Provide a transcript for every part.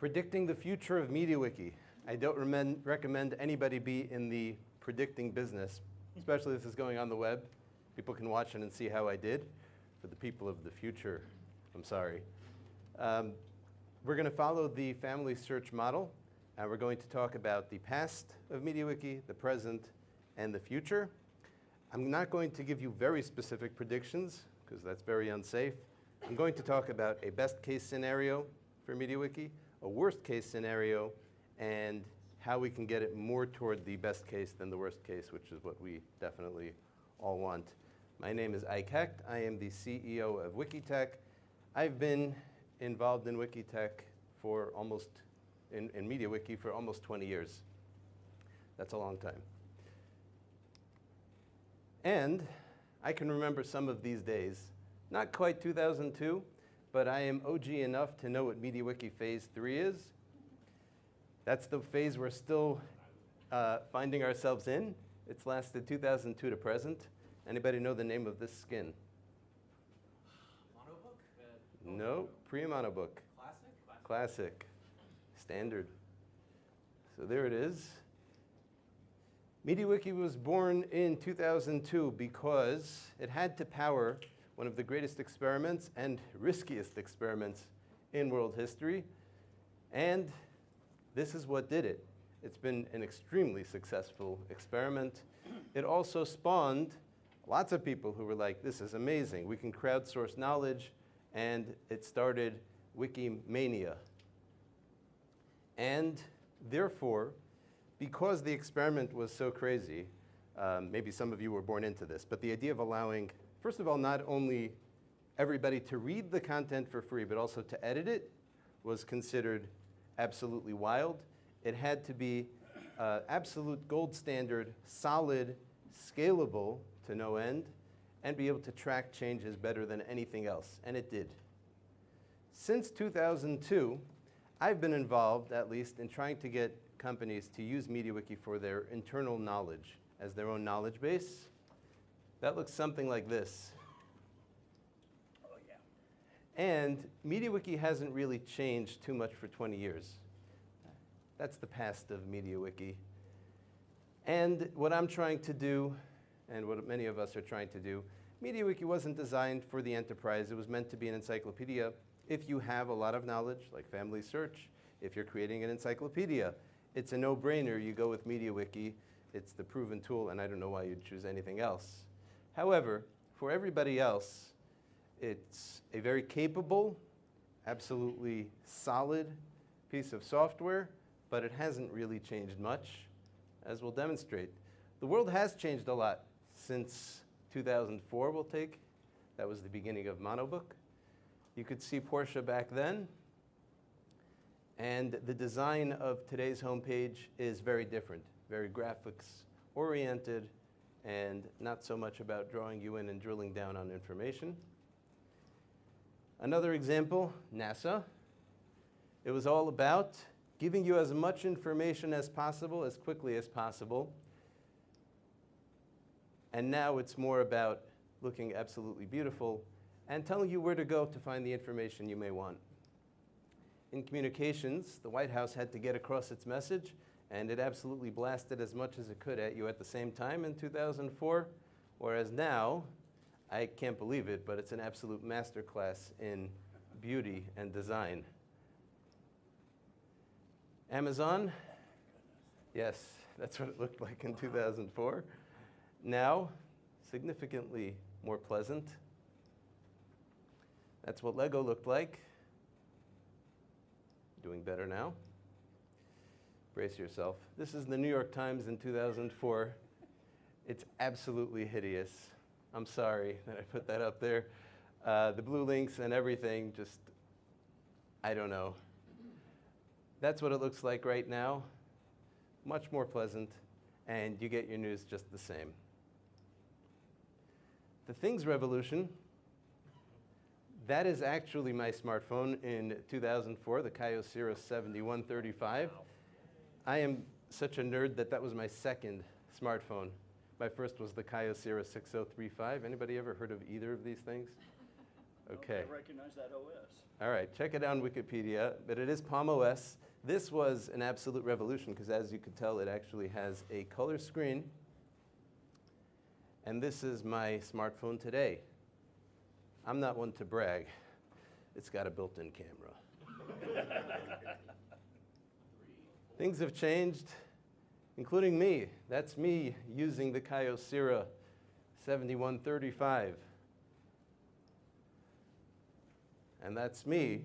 Predicting the future of MediaWiki. I don't recommend anybody be in the predicting business, especially if this is going on the web. People can watch it and see how I did. For the people of the future, I'm sorry. We're going to follow the family search model, and we're going to talk about the past of MediaWiki, the present, and the future. I'm not going to give you very specific predictions, because that's very unsafe. I'm going to talk about a best case scenario for MediaWiki, a worst case scenario, and how we can get it more toward the best case than the worst case, which is what we definitely all want. My name is Ike Hecht. I am the CEO of WikiTech. I've been involved in WikiTech for in MediaWiki for almost 20 years. That's a long time. And I can remember some of these days. Not quite 2002, but I am OG enough to know what MediaWiki Phase 3 is. That's the phase we're still finding ourselves in. It's lasted 2002 to present. Anybody know the name of this skin? Monobook? No, pre-monobook. Classic? Classic. Standard. So there it is. MediaWiki was born in 2002 because it had to power one of the greatest experiments and riskiest experiments in world history. And this is what did it. It's been an extremely successful experiment. It also spawned lots of people who were like, this is amazing. We can crowdsource knowledge. And it started Wikimania. And therefore, because the experiment was so crazy, maybe some of you were born into this, but the idea of allowing, first of all, not only everybody to read the content for free, but also to edit it was considered absolutely wild. It had to be absolute gold standard, solid, scalable to no end, and be able to track changes better than anything else, and it did. Since 2002, I've been involved, at least, in trying to get companies to use MediaWiki for their internal knowledge as their own knowledge base. That looks something like this. Oh, yeah. And MediaWiki hasn't really changed too much for 20 years. That's the past of MediaWiki. And what I'm trying to do, and what many of us are trying to do, MediaWiki wasn't designed for the enterprise. It was meant to be an encyclopedia. If you have a lot of knowledge, like family search, if you're creating an encyclopedia, it's a no-brainer. You go with MediaWiki. It's the proven tool, and I don't know why you'd choose anything else. However, for everybody else, it's a very capable, absolutely solid piece of software, but it hasn't really changed much, as we'll demonstrate. The world has changed a lot since 2004, we'll take. That was the beginning of monobook. You could see Porsche back then. And the design of today's homepage is very different, very graphics-oriented, and not so much about drawing you in and drilling down on information. Another example, NASA. It was all about giving you as much information as possible, as quickly as possible. And now it's more about looking absolutely beautiful and telling you where to go to find the information you may want. In communications, the White House had to get across its message, and it absolutely blasted as much as it could at you at the same time in 2004, whereas now, I can't believe it, but it's an absolute masterclass in beauty and design. Amazon, yes, that's what it looked like in 2004. Now, significantly more pleasant. That's what Lego looked like. Doing better now. Brace yourself. This is the New York Times in 2004. It's absolutely hideous. I'm sorry that I put that up there. The blue links and everything, just, I don't know. That's what it looks like right now. Much more pleasant, and you get your news just the same. The Things Revolution, that is actually my smartphone in 2004, the Kyocera 7135. Wow. I am such a nerd that that was my second smartphone. My first was the Kyocera 6035. Anybody ever heard of either of these things? Okay. I recognize that OS. All right, check it out on Wikipedia, but it is Palm OS. This was an absolute revolution because as you could tell, it actually has a color screen. And this is my smartphone today. I'm not one to brag. It's got a built-in camera. Things have changed, including me. That's me using the Kyocera 7135. And that's me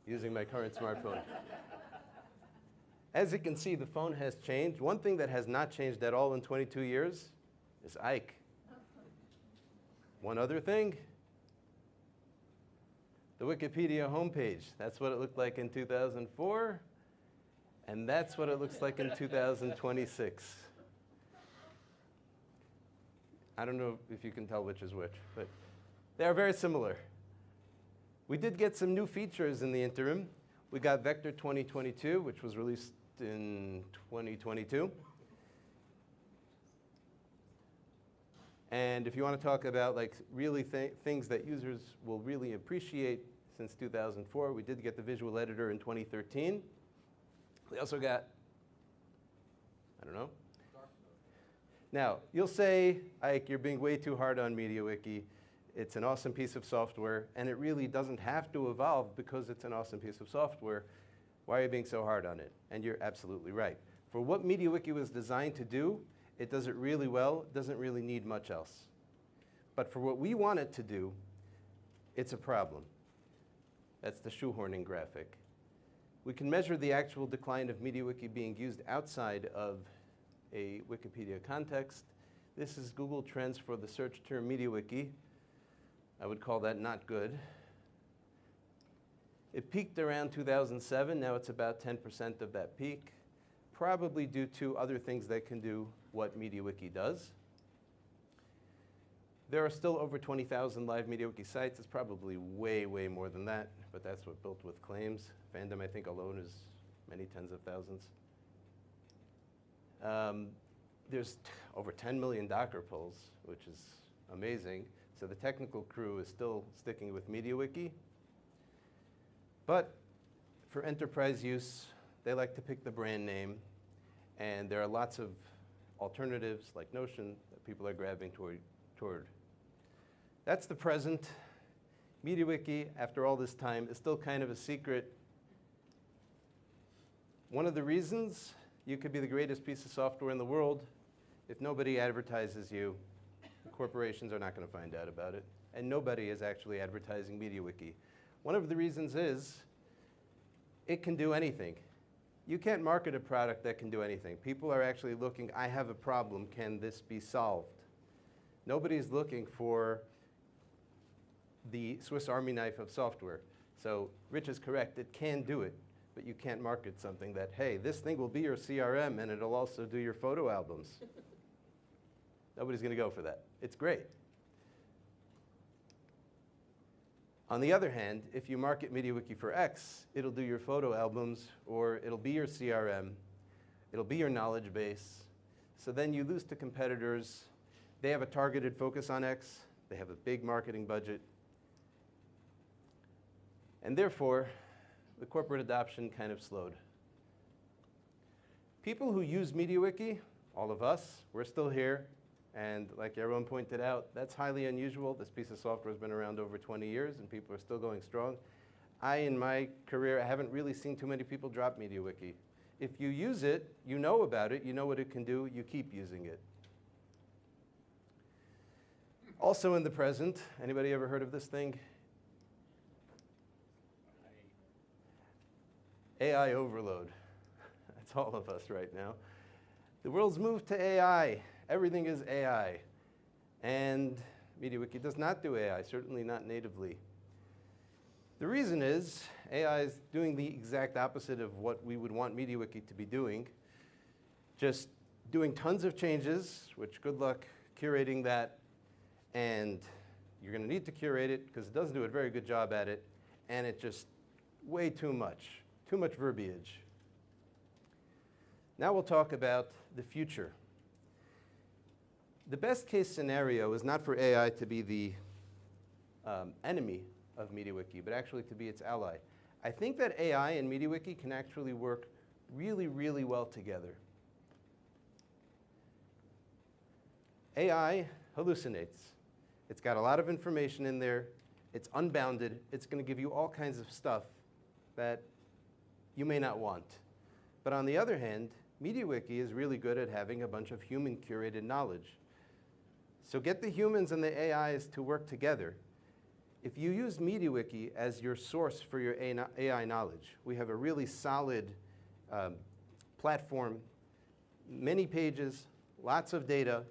using my current smartphone. As you can see, the phone has changed. One thing that has not changed at all in 22 years is Ike. One other thing, the Wikipedia homepage. That's what it looked like in 2004, and that's what it looks like in 2026. I don't know if you can tell which is which, but they are very similar. We did get some new features in the interim. We got Vector 2022, which was released in 2022. And if you want to talk about like really things that users will really appreciate since 2004, we did get the visual editor in 2013. We also got, I don't know. Now, you'll say, Ike, you're being way too hard on MediaWiki. It's an awesome piece of software, and it really doesn't have to evolve because it's an awesome piece of software. Why are you being so hard on it? And you're absolutely right. For what MediaWiki was designed to do, it does it really well. It doesn't really need much else. But for what we want it to do, it's a problem. That's the shoehorning graphic. We can measure the actual decline of MediaWiki being used outside of a Wikipedia context. This is Google Trends for the search term MediaWiki. I would call that not good. It peaked around 2007. Now it's about 10% of that peak, probably due to other things that can do what MediaWiki does. There are still over 20,000 live MediaWiki sites. It's probably way, way more than that, but that's what Built With claims. Fandom, I think, alone is many tens of thousands. There's over 10 million Docker pulls, which is amazing. So the technical crew is still sticking with MediaWiki. But for enterprise use, they like to pick the brand name. And there are lots of alternatives like Notion that people are grabbing toward. That's the present. MediaWiki, after all this time, is still kind of a secret. One of the reasons you could be the greatest piece of software in the world, if nobody advertises you, the corporations are not going to find out about it. And nobody is actually advertising MediaWiki. One of the reasons is it can do anything. You can't market a product that can do anything. People are actually looking, I have a problem, can this be solved? Nobody's looking for the Swiss Army knife of software. So Rich is correct, it can do it, but you can't market something that, hey, this thing will be your CRM and it'll also do your photo albums. Nobody's going to go for that. It's great. On the other hand, if you market MediaWiki for X, it'll do your photo albums, or it'll be your CRM, it'll be your knowledge base. So then you lose to competitors. They have a targeted focus on X. They have a big marketing budget. And therefore, the corporate adoption kind of slowed. People who use MediaWiki, all of us, we're still here. And like everyone pointed out, that's highly unusual. This piece of software has been around over 20 years, and people are still going strong. In my career, I haven't really seen too many people drop MediaWiki. If you use it, you know about it, you know what it can do, you keep using it. Also in the present, anybody ever heard of this thing? AI overload. That's all of us right now. The world's moved to AI. Everything is AI. And MediaWiki does not do AI, certainly not natively. The reason is AI is doing the exact opposite of what we would want MediaWiki to be doing. Just doing tons of changes, which good luck curating that. And you're going to need to curate it because it doesn't do a very good job at it. And it's just way too much verbiage. Now we'll talk about the future. The best case scenario is not for AI to be the enemy of MediaWiki, but actually to be its ally. I think that AI and MediaWiki can actually work really, really well together. AI hallucinates. It's got a lot of information in there. It's unbounded. It's going to give you all kinds of stuff that you may not want. But on the other hand, MediaWiki is really good at having a bunch of human-curated knowledge. So get the humans and the AIs to work together. If you use MediaWiki as your source for your AI knowledge, we have a really solid platform, many pages, lots of data.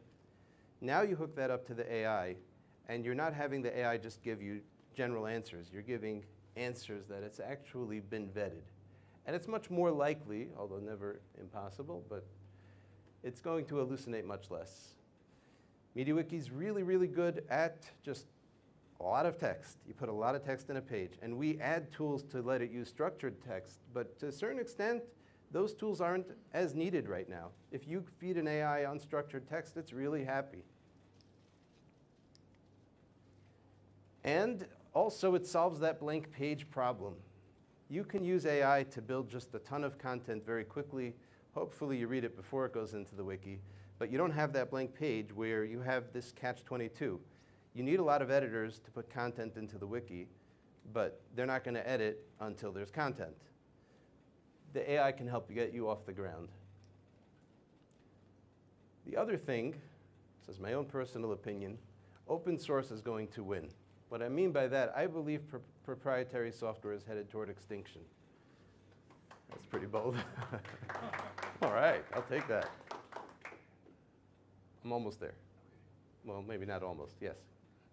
Now you hook that up to the AI, and you're not having the AI just give you general answers. You're giving answers that it's actually been vetted. And it's much more likely, although never impossible, but it's going to hallucinate much less. MediaWiki's really, really good at just a lot of text. You put a lot of text in a page, and we add tools to let it use structured text, but to a certain extent, those tools aren't as needed right now. If you feed an AI unstructured text, it's really happy. And also, it solves that blank page problem. You can use AI to build just a ton of content very quickly. Hopefully, you read it before it goes into the wiki. But you don't have that blank page where you have this catch-22. You need a lot of editors to put content into the wiki, but they're not going to edit until there's content. The AI can help you get you off the ground. The other thing, this is my own personal opinion, open source is going to win. What I mean by that, I believe proprietary software is headed toward extinction. That's pretty bold. All right, I'll take that. I'm almost there. Well, maybe not almost, yes.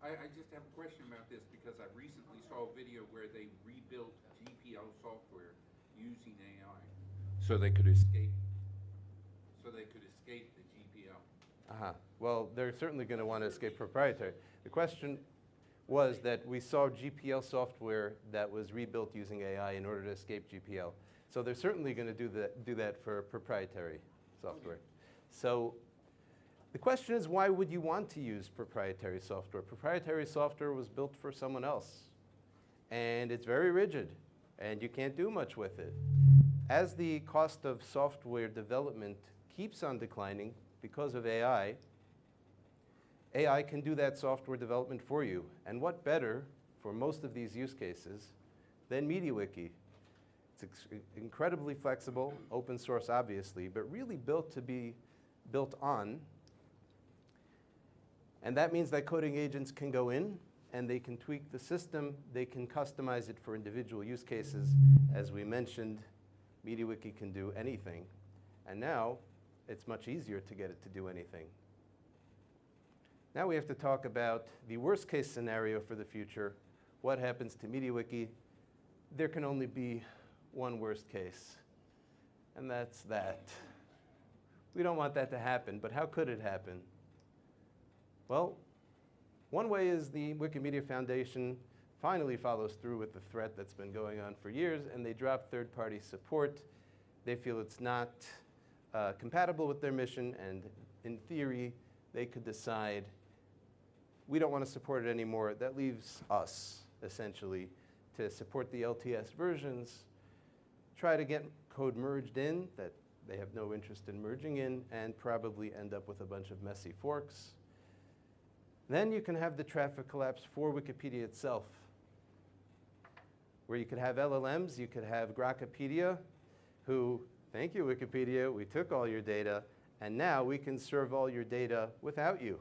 I just have a question about this because I recently saw a video where they rebuilt GPL software using AI so they could escape the GPL. Well, they're certainly going to want to escape proprietary. The question was that we saw GPL software that was rebuilt using AI in order to escape GPL. So they're certainly going to do that for proprietary software. Okay. So the question is, why would you want to use proprietary software? Proprietary software was built for someone else, and it's very rigid, and you can't do much with it. As the cost of software development keeps on declining because of AI, AI can do that software development for you. And what better for most of these use cases than MediaWiki? It's incredibly flexible, open source obviously, but really built to be built on. And that means that coding agents can go in and they can tweak the system. They can customize it for individual use cases. As we mentioned, MediaWiki can do anything. And now it's much easier to get it to do anything. Now we have to talk about the worst case scenario for the future. What happens to MediaWiki? There can only be one worst case, and that's that. We don't want that to happen, but how could it happen? Well, one way is the Wikimedia Foundation finally follows through with the threat that's been going on for years, and they drop third-party support. They feel it's not compatible with their mission, and in theory, they could decide, we don't want to support it anymore. That leaves us, essentially, to support the LTS versions, try to get code merged in that they have no interest in merging in, and probably end up with a bunch of messy forks. Then you can have the traffic collapse for Wikipedia itself, where you could have LLMs, you could have Grokopedia, who, thank you, Wikipedia, we took all your data, and now we can serve all your data without you.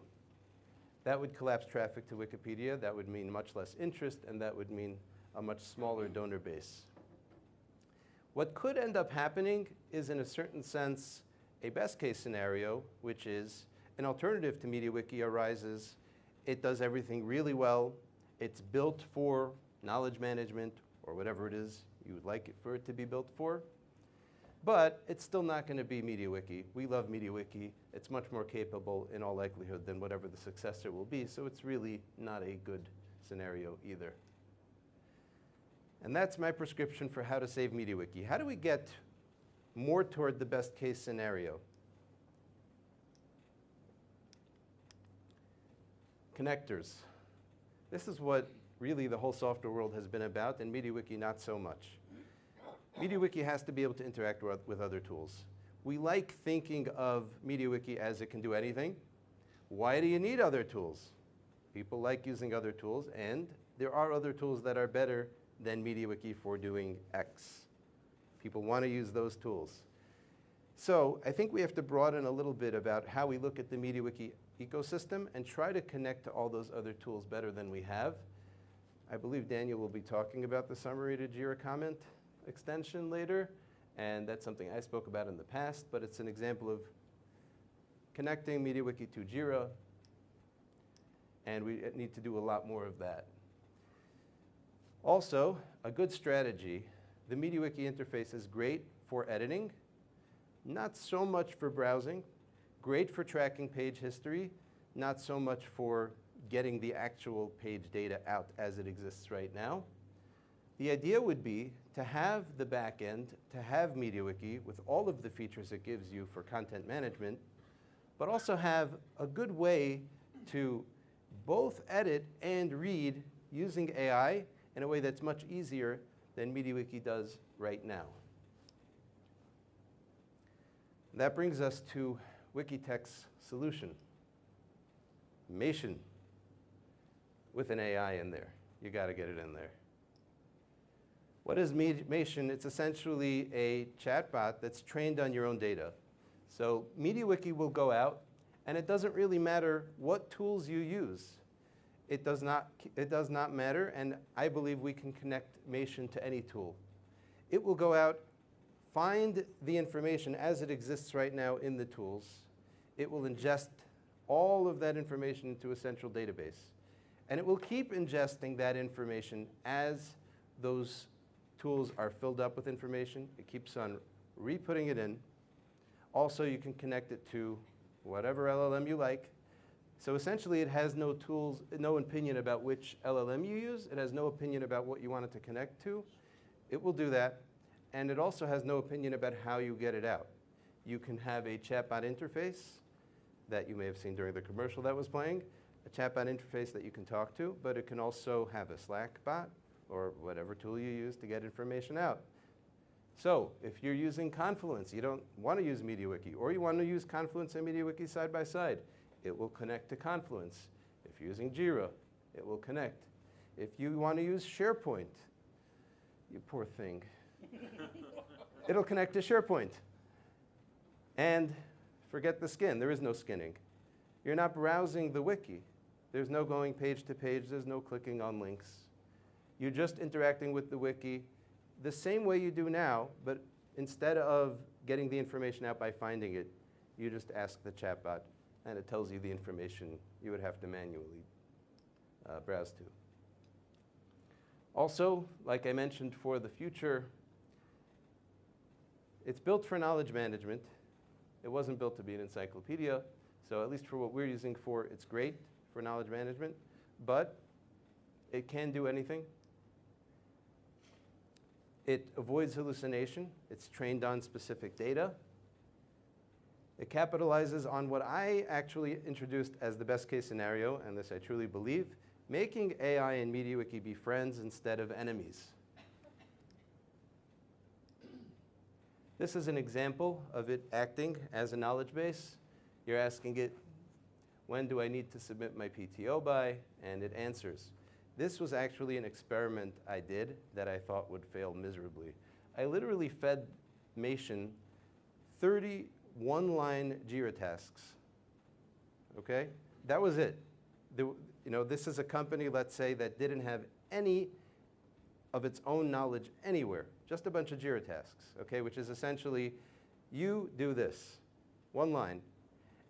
That would collapse traffic to Wikipedia. That would mean much less interest, and that would mean a much smaller donor base. What could end up happening is, in a certain sense, a best case scenario, which is an alternative to MediaWiki arises. It does everything really well. It's built for knowledge management, or whatever it is you would like it for it to be built for. But it's still not going to be MediaWiki. We love MediaWiki. It's much more capable in all likelihood than whatever the successor will be, so it's really not a good scenario either. And that's my prescription for how to save MediaWiki. How do we get more toward the best case scenario? Connectors. This is what really the whole software world has been about, and MediaWiki not so much. MediaWiki has to be able to interact with other tools. We like thinking of MediaWiki as it can do anything. Why do you need other tools? People like using other tools, and there are other tools that are better than MediaWiki for doing X. People want to use those tools. So I think we have to broaden a little bit about how we look at the MediaWiki ecosystem and try to connect to all those other tools better than we have. I believe Daniel will be talking about the summary to Jira comment extension later, and that's something I spoke about in the past, but it's an example of connecting MediaWiki to Jira, and we need to do a lot more of that. Also, a good strategy, the MediaWiki interface is great for editing, not so much for browsing, great for tracking page history, not so much for getting the actual page data out as it exists right now. The idea would be to have the back end, to have MediaWiki with all of the features it gives you for content management, but also have a good way to both edit and read using AI in a way that's much easier than MediaWiki does right now. That brings us to Wikitech's solution, Mation, with an AI in there. You got to get it in there. What is Mation? It's essentially a chatbot that's trained on your own data. So MediaWiki will go out, and it doesn't really matter what tools you use. It does not matter, and I believe we can connect Mation to any tool. It will go out, find the information as it exists right now in the tools. It will ingest all of that information into a central database. And it will keep ingesting that information as those tools are filled up with information. It keeps on re-putting it in. Also, you can connect it to whatever LLM you like. So essentially, it has no tools, no opinion about which LLM you use. It has no opinion about what you want it to connect to. It will do that. And it also has no opinion about how you get it out. You can have a chatbot interface that you may have seen during the commercial that was playing, a chatbot interface that you can talk to, but it can also have a Slack bot or whatever tool you use to get information out. So if you're using Confluence, you don't want to use MediaWiki, or you want to use Confluence and MediaWiki side by side, it will connect to Confluence. If you're using Jira, it will connect. If you want to use SharePoint, you poor thing, it'll connect to SharePoint. And forget the skin. There is no skinning. You're not browsing the wiki. There's no going page to page. There's no clicking on links. You're just interacting with the wiki the same way you do now, but instead of getting the information out by finding it, you just ask the chatbot, and it tells you the information you would have to manually browse to. Also, like I mentioned for the future, it's built for knowledge management. It wasn't built to be an encyclopedia, so at least for what we're using for, it's great for knowledge management, but it can do anything. It avoids hallucination. It's trained on specific data. It capitalizes on what I actually introduced as the best case scenario, and this I truly believe, making AI and MediaWiki be friends instead of enemies. This is an example of it acting as a knowledge base. You're asking it, when do I need to submit my PTO by? And it answers. This was actually an experiment I did that I thought would fail miserably. I literally fed Mation 30 one-line Jira tasks, okay? That was it. This is a company, let's say, that didn't have any of its own knowledge anywhere, just a bunch of Jira tasks, okay, which is essentially, you do this, one line.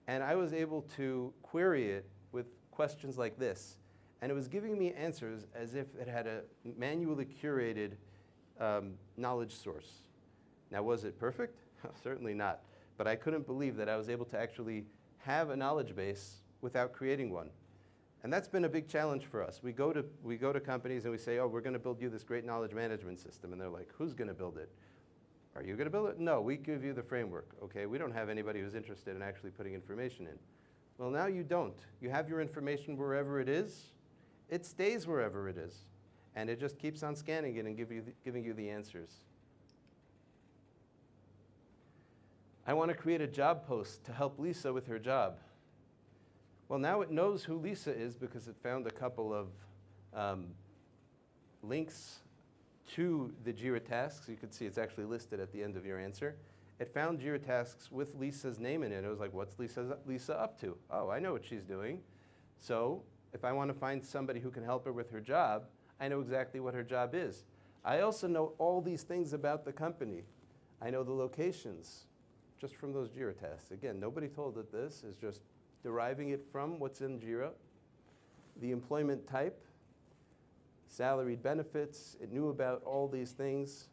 And I was able to query it with questions like this, and it was giving me answers as if it had a manually curated knowledge source. Now, was it perfect? Certainly not. But I couldn't believe that I was able to actually have a knowledge base without creating one. And that's been a big challenge for us. We go to companies and we say, oh, we're going to build you this great knowledge management system. And they're like, who's going to build it? Are you going to build it? No, we give you the framework. Okay, we don't have anybody who's interested in actually putting information in. Well, now you don't. You have your information wherever it is, it stays wherever it is. And it just keeps on scanning it and giving you the answers. I want to create a job post to help Lisa with her job. Well, now it knows who Lisa is because it found a couple of links to the JIRA tasks. You can see it's actually listed at the end of your answer. It found JIRA tasks with Lisa's name in it. It was like, what's Lisa up to? Oh, I know what she's doing. So if I want to find somebody who can help her with her job, I know exactly what her job is. I also know all these things about the company. I know the locations just from those JIRA tasks. Again, nobody told it this. It's just deriving it from what's in JIRA. The employment type, salaried benefits. It knew about all these things.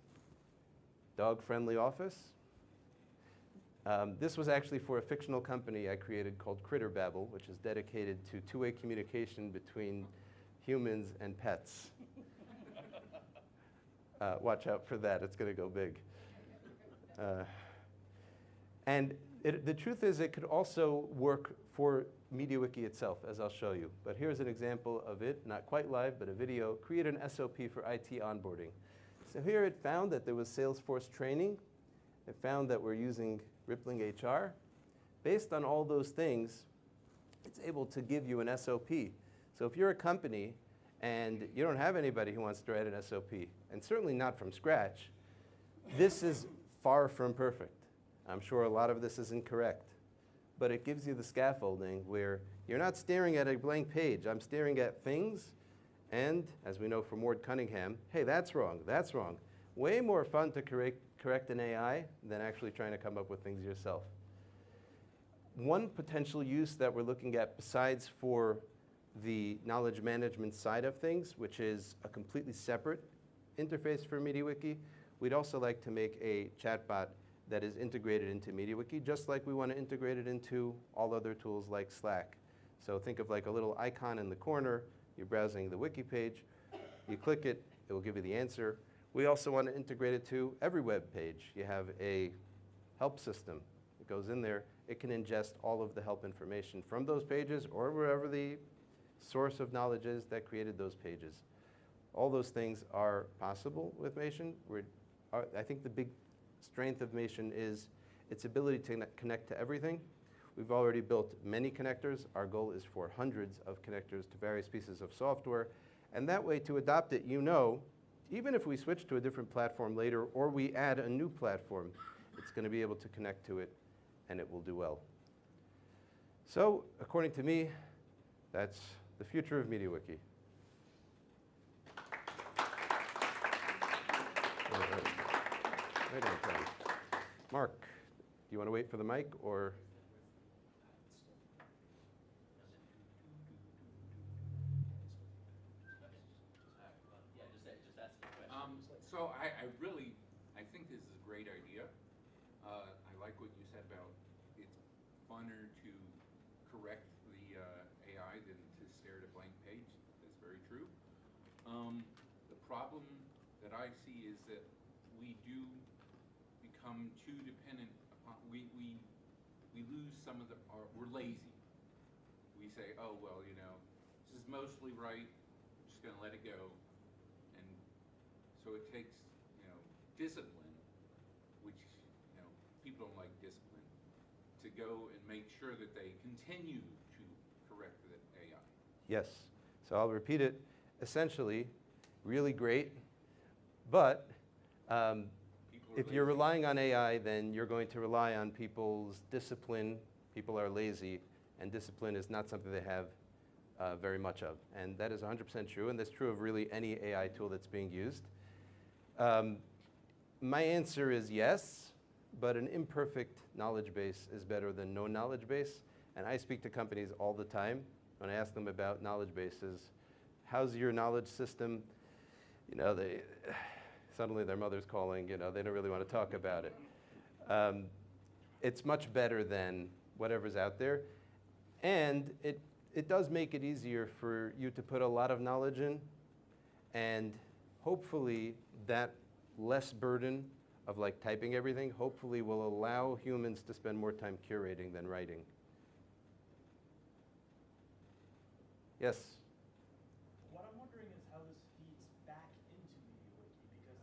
Dog-friendly office. This was actually for a fictional company I created called Critter Babble, which is dedicated to two-way communication between humans and pets. Watch out for that. It's going to go big. And the truth is it could also work for MediaWiki itself, as I'll show you. But here's an example of it, not quite live, but a video. Create an SOP for IT onboarding. So here it found that there was Salesforce training. It found that we're using Rippling HR. Based on all those things, it's able to give you an SOP. So if you're a company and you don't have anybody who wants to write an SOP, and certainly not from scratch, this is far from perfect. I'm sure a lot of this is incorrect. But it gives you the scaffolding where you're not staring at a blank page. I'm staring at things, and as we know from Ward Cunningham, hey, that's wrong, that's wrong. Way more fun to correct an AI than actually trying to come up with things yourself. One potential use that we're looking at besides for the knowledge management side of things, which is a completely separate interface for MediaWiki, we'd also like to make a chatbot that is integrated into MediaWiki, just like we want to integrate it into all other tools like Slack. So think of like a little icon in the corner. You're browsing the wiki page. You click it. It will give you the answer. We also want to integrate it to every web page. You have a help system. It goes in there. It can ingest all of the help information from those pages or wherever the source of knowledge is that created those pages. All those things are possible with Mation. I think the big strength of Mation is its ability to connect to everything. We've already built many connectors. Our goal is for hundreds of connectors to various pieces of software. And that way, to adopt it, you know, even if we switch to a different platform later or we add a new platform, it's going to be able to connect to it, and it will do well. So, according to me, that's the future of MediaWiki. Right on time. Mark, do you want to wait for the mic or? So I think this is a great idea. I like what you said about it's funner to correct the AI than to stare at a blank page. That's very true. The problem that I see is that we do become too dependent upon, we lose some of we're lazy. We say, oh, well, you know, this is mostly right, I'm just going to let it go. And so it takes, you know, discipline, which, you know, people don't like discipline, to go and make sure that they continue to correct the AI. Yes. So I'll repeat it. Essentially, really great, but if you're relying on AI, then you're going to rely on people's discipline. People are lazy, and discipline is not something they have very much of. And that is 100% true, and that's true of really any AI tool that's being used. My answer is yes, but an imperfect knowledge base is better than no knowledge base. And I speak to companies all the time when I ask them about knowledge bases. How's your knowledge system? You know, suddenly their mother's calling, you know, they don't really want to talk about it. It's much better than whatever's out there. And it does make it easier for you to put a lot of knowledge in. And hopefully that less burden of like typing everything, hopefully will allow humans to spend more time curating than writing. Yes?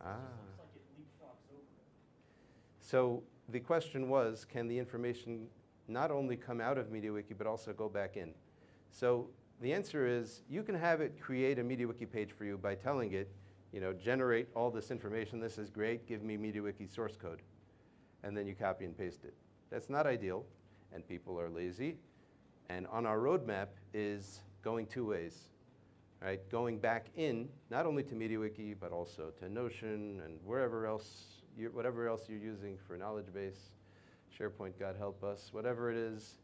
Ah. It just looks like it leapfrogs over it. So the question was, can the information not only come out of MediaWiki, but also go back in? So the answer is, you can have it create a MediaWiki page for you by telling it, generate all this information. This is great. Give me MediaWiki source code. And then you copy and paste it. That's not ideal, and people are lazy. And on our roadmap is going two ways, right? Going back in, not only to MediaWiki, but also to Notion and whatever else you're using for knowledge base, SharePoint, God help us, whatever it is,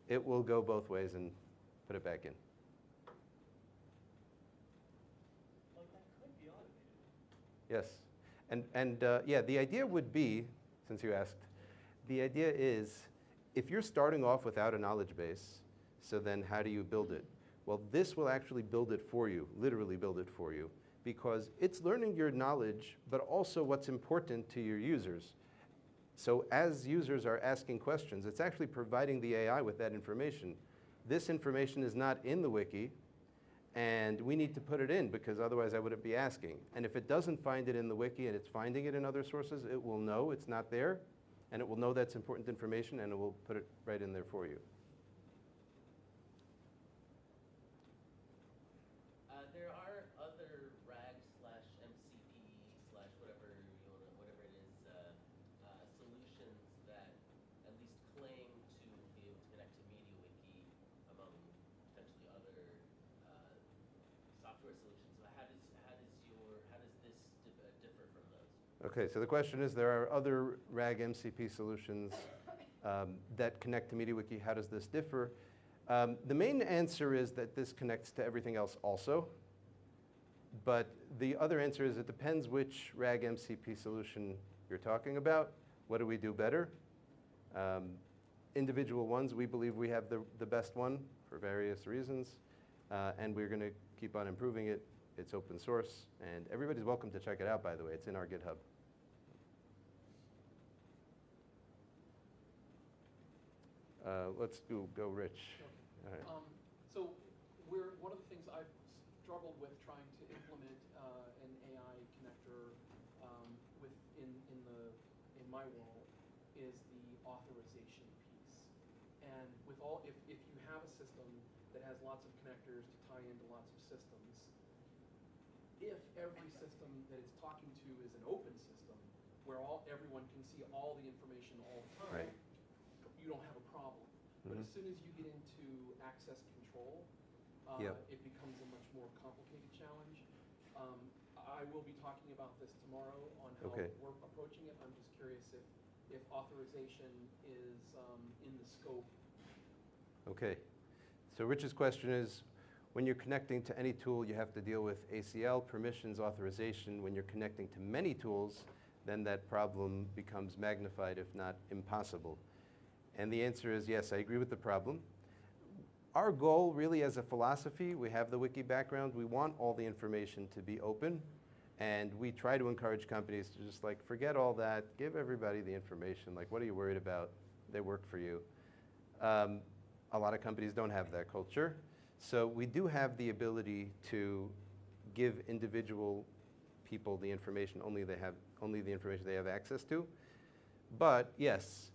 it will go both ways and put it back in. Like that could be automated. Yes. Yeah, the idea would be, since you asked, the idea is, if you're starting off without a knowledge base, so then how do you build it? Well, this will actually build it for you, literally build it for you, because it's learning your knowledge, but also what's important to your users. So as users are asking questions, it's actually providing the AI with that information. This information is not in the wiki, and we need to put it in, because otherwise I wouldn't be asking. And if it doesn't find it in the wiki and it's finding it in other sources, it will know it's not there, and it will know that's important information, and it will put it right in there for you. There are other RAG/MCP/whatever whatever it is, solutions that at least claim to be able to connect to MediaWiki among potentially other software solutions. So how does this differ from those? Okay, so the question is, there are other RAG MCP solutions that connect to MediaWiki. How does this differ? The main answer is that this connects to everything else also. But the other answer is, it depends which RAG MCP solution you're talking about. What do we do better? Individual ones, we believe we have the best one for various reasons. And we're going to keep on improving it. It's open source. And everybody's welcome to check it out, by the way. It's in our GitHub. Let's go Rich. Okay. All right. So one of the things I've struggled with trying to implement an AI connector in my world is the authorization piece. And if you have a system that has lots of connectors to tie into lots of systems, if every system that it's talking to is an open system where everyone can see all the information all the time, Right. you don't have a problem. But as soon as you get into access control, Yep. it becomes a much more complicated challenge. I will be talking about this tomorrow on how Okay. we're approaching it. I'm just curious if authorization is in the scope. Okay. So Rich's question is, when you're connecting to any tool, you have to deal with ACL, permissions, authorization. When you're connecting to many tools, then that problem becomes magnified, if not impossible. And the answer is yes, I agree with the problem. Our goal really as a philosophy, we have the wiki background, we want all the information to be open, and we try to encourage companies to just forget all that, give everybody the information, what are you worried about? They work for you. A lot of companies don't have that culture. So we do have the ability to give individual people the information, only the information they have access to. But yes,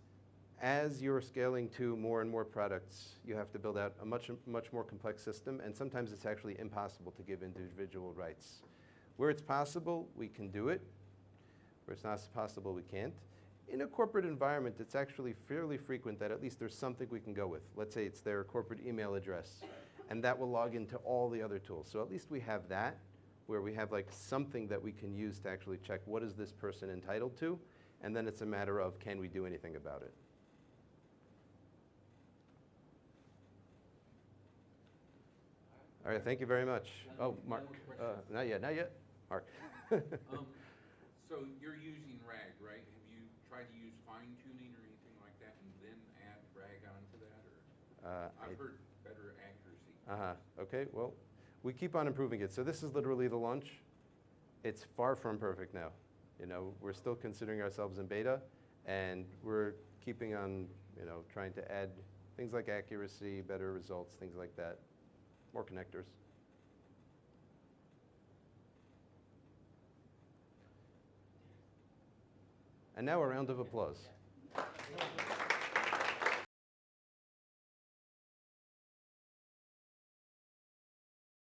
as you're scaling to more and more products, you have to build out a much more complex system, and sometimes it's actually impossible to give individual rights. Where it's possible, we can do it. Where it's not possible, we can't. In a corporate environment, it's actually fairly frequent that at least there's something we can go with. Let's say it's their corporate email address, and that will log into all the other tools. So at least we have that, where we have something that we can use to actually check what is this person entitled to, and then it's a matter of, can we do anything about it? All right, thank you very much. Oh, Mark. Not yet. Mark. So you're using RAG, right? Have you tried to use fine tuning or anything like that and then add RAG onto that? Or I've heard better accuracy. Okay, well, we keep on improving it. So this is literally the launch. It's far from perfect now. We're still considering ourselves in beta, and we're keeping on, trying to add things like accuracy, better results, things like that, more connectors. And now a round of applause. Yeah.